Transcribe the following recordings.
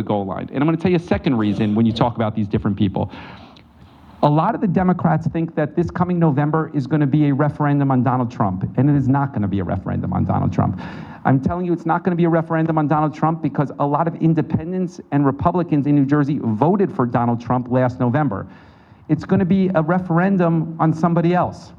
the goal line. And I'm going to tell you a second reason when you talk about these different people. A lot of the Democrats think that this coming November is going to be a referendum on Donald Trump, and it is not going to be a referendum on Donald Trump. I'm telling you, it's not going to be a referendum on Donald Trump because a lot of independents and Republicans in New Jersey voted for Donald Trump last November. It's going to be a referendum on somebody else.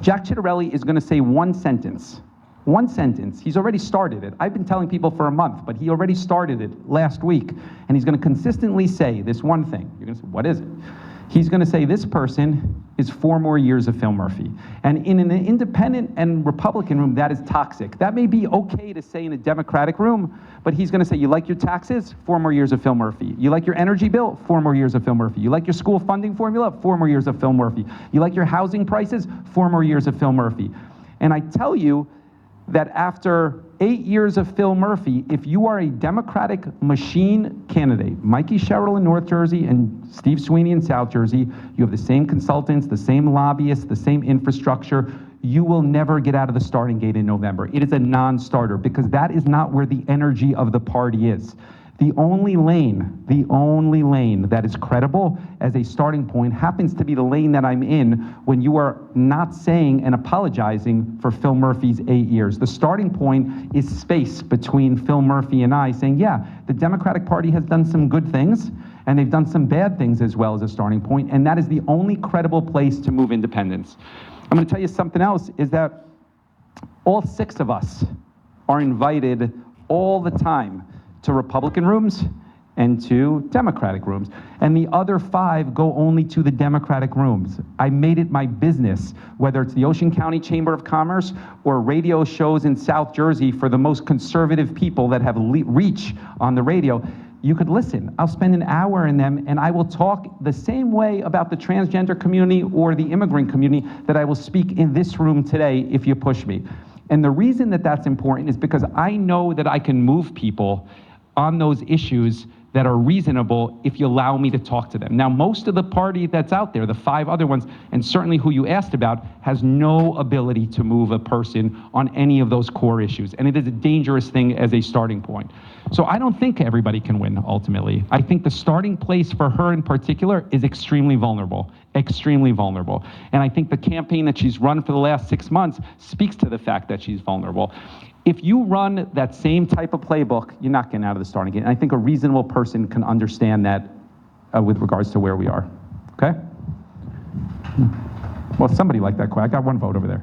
Jack Ciattarelli is going to say one sentence. One sentence. He's already started it. I've been telling people for a month, but he already started it last week. And he's going to consistently say this one thing. You're going to say, what is it? He's going to say this person is 4 more years of Phil Murphy. And in an independent and Republican room, that is toxic. That may be okay to say in a Democratic room, but he's going to say, you like your taxes? 4 more years of Phil Murphy. You like your energy bill? 4 more years of Phil Murphy. You like your school funding formula? 4 more years of Phil Murphy. You like your housing prices? 4 more years of Phil Murphy. And I tell you that after 8 years of Phil Murphy, if you are a Democratic machine candidate, Mikie Sherrill in North Jersey and Steve Sweeney in South Jersey, you have the same consultants, the same lobbyists, the same infrastructure, you will never get out of the starting gate in November. It is a non-starter because that is not where the energy of the party is. The only lane that is credible as a starting point happens to be the lane that I'm in when you are not saying and apologizing for Phil Murphy's 8 years. The starting point is space between Phil Murphy and I saying, yeah, the Democratic Party has done some good things and they've done some bad things as well as a starting point, and that is the only credible place to move independence. I'm going to tell you something else, is that all 6 of us are invited all the time to Republican rooms and to Democratic rooms. And the other 5 go only to the Democratic rooms. I made it my business, whether it's the Ocean County Chamber of Commerce or radio shows in South Jersey for the most conservative people that have reach on the radio. You could listen. I'll spend an hour in them and I will talk the same way about the transgender community or the immigrant community that I will speak in this room today if you push me. And the reason that that's important is because I know that I can move people on those issues that are reasonable if you allow me to talk to them. Now, most of the party that's out there, the 5 other ones, and certainly who you asked about, has no ability to move a person on any of those core issues. And it is a dangerous thing as a starting point. So I don't think everybody can win, ultimately. I think the starting place for her in particular is extremely vulnerable. Extremely vulnerable. And I think the campaign that she's run for the last 6 months speaks to the fact that she's vulnerable. If you run that same type of playbook, you're not getting out of the starting gate. And I think a reasonable person can understand that with regards to where we are. Okay? Well, somebody liked that quote. I got 1 vote over there.